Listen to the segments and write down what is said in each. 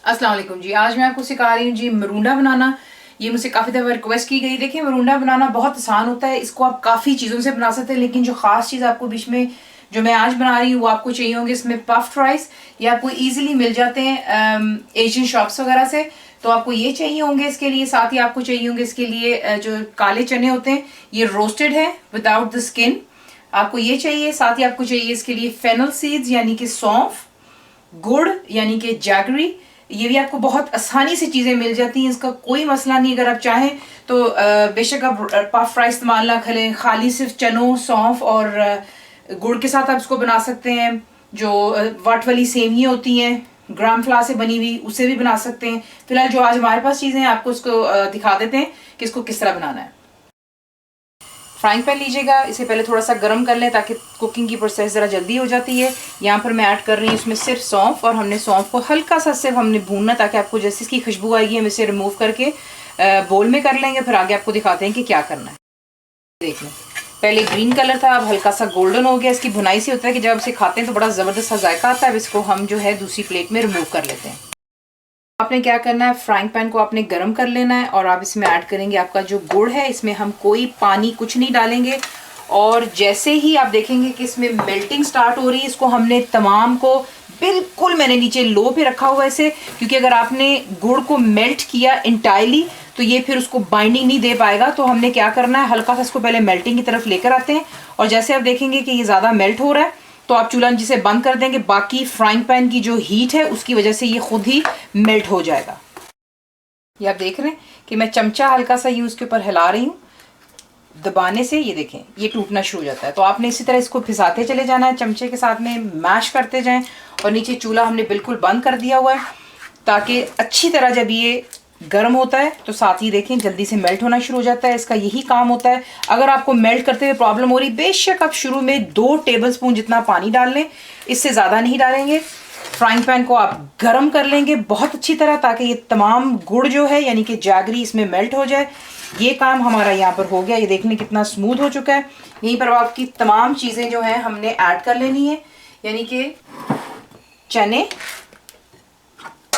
अस्सलाम वालेकुम जी। आज मैं आपको सिखा रही हूँ जी मरूंडा बनाना। ये मुझसे काफ़ी दफ़ा रिक्वेस्ट की गई। देखिए मरूंडा बनाना बहुत आसान होता है, इसको आप काफ़ी चीज़ों से बना सकते हैं, लेकिन जो ख़ास चीज़ आपको बीच में जो मैं आज बना रही हूँ वो आपको चाहिए होंगे इसमें पफ्ड राइस। ये आपको ईजिली मिल जाते हैं एशियन शॉप्स वगैरह से, तो आपको ये चाहिए होंगे इसके लिए। साथ ही आपको चाहिए होंगे इसके लिए जो काले चने होते हैं, ये रोस्टेड है विदाउट द स्किन, आपको ये चाहिए। साथ ही आपको चाहिए इसके लिए फेनल सीड्स यानी कि सौंफ, गुड़ यानी कि जैगरी। ये भी आपको बहुत आसानी से चीज़ें मिल जाती हैं, इसका कोई मसला नहीं। अगर आप चाहें तो बेशक आप पफ फ्राई इस्तेमाल ना करें, खाली सिर्फ चनों, सौंफ और गुड़ के साथ आप इसको बना सकते हैं। जो वाट वाली सेवियाँ होती हैं ग्राम फ्लावर से बनी हुई, उससे भी बना सकते हैं। फिलहाल जो आज हमारे पास चीज़ें हैं आपको उसको दिखा देते हैं कि इसको किस तरह बनाना है। फ्राइंग पैन लीजिएगा, इसे पहले थोड़ा सा गर्म कर लें ताकि कुकिंग की प्रोसेस ज़रा जल्दी हो जाती है। यहाँ पर मैं ऐड कर रही हूँ इसमें सिर्फ सौंफ, और हमने सौंफ को हल्का सा सिर्फ हमने भूनना, ताकि आपको जैसे इसकी खुशबू आएगी हम इसे रिमूव करके बोल में कर लेंगे। फिर आगे आपको दिखाते हैं कि क्या करना है। देख लें, पहले ग्रीन कलर था, अब हल्का सा गोल्डन हो गया। इसकी भुनाई से होता है कि जब इसे खाते हैं तो बड़ा ज़बरदस्त सा जायका आता है। अब इसको हम जो है दूसरी प्लेट में रिमूव कर लेते हैं। आपने क्या करना है, फ्राइंग पैन को आपने गर्म कर लेना है, और आप इसमें ऐड करेंगे आपका जो गुड़ है। इसमें हम कोई पानी कुछ नहीं डालेंगे, और जैसे ही आप देखेंगे कि इसमें मेल्टिंग स्टार्ट हो रही है, इसको हमने तमाम को बिल्कुल, मैंने नीचे लो पे रखा हुआ है इसे, क्योंकि अगर आपने गुड़ को मेल्ट किया इंटायरली तो ये फिर उसको बाइंडिंग नहीं दे पाएगा। तो हमने क्या करना है, हल्का सा इसको पहले मेल्टिंग की तरफ लेकर आते हैं, और जैसे आप देखेंगे कि ये ज़्यादा मेल्ट हो रहा है तो आप चूल्हा जिसे बंद कर देंगे। बाकी फ्राइंग पैन की जो हीट है उसकी वजह से ये खुद ही मेल्ट हो जाएगा। ये आप देख रहे हैं कि मैं चमचा हल्का सा यूं उसके ऊपर हिला रही हूँ, दबाने से ये देखें ये टूटना शुरू हो जाता है। तो आपने इसी तरह इसको फिसाते चले जाना है, चमचे के साथ में मैश करते जाएं। और नीचे चूल्हा हमने बिल्कुल बंद कर दिया हुआ है, ताकि अच्छी तरह जब ये गर्म होता है तो साथ ही देखें जल्दी से मेल्ट होना शुरू हो जाता है। इसका यही काम होता है। अगर आपको मेल्ट करते हुए प्रॉब्लम हो रही, बेशक आप शुरू में 2 टेबलस्पून जितना पानी डाल लें, इससे ज़्यादा नहीं डालेंगे। फ्राइंग पैन को आप गर्म कर लेंगे बहुत अच्छी तरह, ताकि ये तमाम गुड़ जो है यानी कि जैगरी इसमें मेल्ट हो जाए। ये काम हमारा यहाँ पर हो गया। ये देख लें कितना स्मूथ हो चुका है। यहीं पर आपकी तमाम चीज़ें जो हैं हमने ऐड कर लेनी है, यानी कि चने,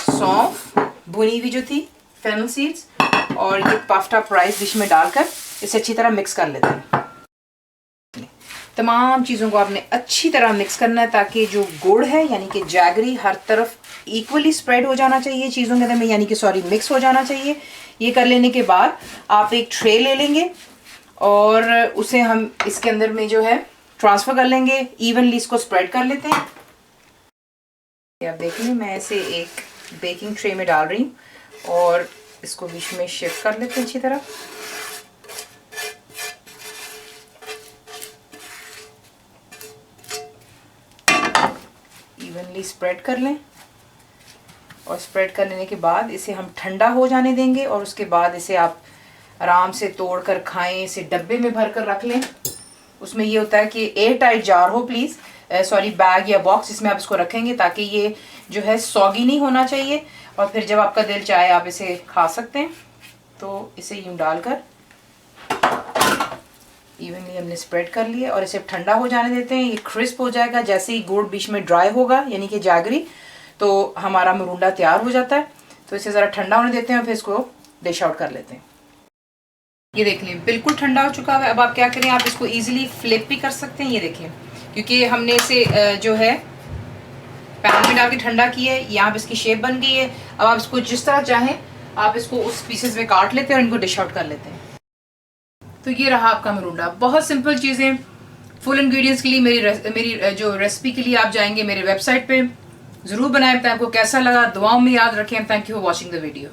सौंफ भुनी हुई जो थी, फेनल सीड्स, और ये पफ्ड अप राइस डिश में डालकर इसे अच्छी तरह मिक्स कर लेते हैं। तमाम चीज़ों को आपने अच्छी तरह मिक्स करना है, ताकि जो गुड़ है यानी कि जैगरी हर तरफ इक्वली स्प्रेड हो जाना चाहिए चीज़ों के अंदर में, यानी कि मिक्स हो जाना चाहिए। ये कर लेने के बाद आप एक ट्रे ले लेंगे और उसे हम इसके अंदर में जो है ट्रांसफ़र कर लेंगे। इवनली इसको स्प्रेड कर लेते हैं। आप देखेंगे मैं इसे एक बेकिंग ट्रे में डाल रही हूँ, और इसको बीच में शिफ्ट कर लेते हैं अच्छी तरह। इवनली स्प्रेड कर लें, और स्प्रेड कर लेने के बाद इसे हम ठंडा हो जाने देंगे, और उसके बाद इसे आप आराम से तोड़ कर खाएं। इसे डब्बे में भर कर रख लें। उसमें ये होता है कि एयर टाइट जार हो प्लीज़, बैग या बॉक्स, इसमें आप इसको रखेंगे, ताकि ये जो है सॉगी नहीं होना चाहिए। और फिर जब आपका दिल चाहे आप इसे खा सकते हैं। तो इसे यूं डालकर इवनली हमने स्प्रेड कर लिया, और इसे ठंडा हो जाने देते हैं। ये क्रिस्प हो जाएगा। जैसे ही गुड़ बीच में ड्राई होगा यानी कि जैगरी, तो हमारा मरूंडा तैयार हो जाता है। तो इसे ज़रा ठंडा होने देते हैं, और फिर इसको डिश आउट कर लेते हैं। ये देख लें बिल्कुल ठंडा हो चुका है। अब आप क्या करें, आप इसको ईजिली फ्लिप भी कर सकते हैं। ये देखें, क्योंकि हमने इसे जो है पैन में डाल के ठंडा किया है, यहाँ पे इसकी शेप बन गई है। अब आप इसको जिस तरह चाहें आप इसको उस पीसेस में काट लेते हैं और इनको डिश आउट कर लेते हैं। तो ये रहा आपका मरूंडा। बहुत सिंपल चीज़ें। फुल इंग्रेडिएंट्स के लिए मेरी जो रेसिपी के लिए आप जाएंगे मेरे वेबसाइट पे, ज़रूर बनाएं। आपको कैसा लगा दुआओं में याद रखें। Thank you for watching the video.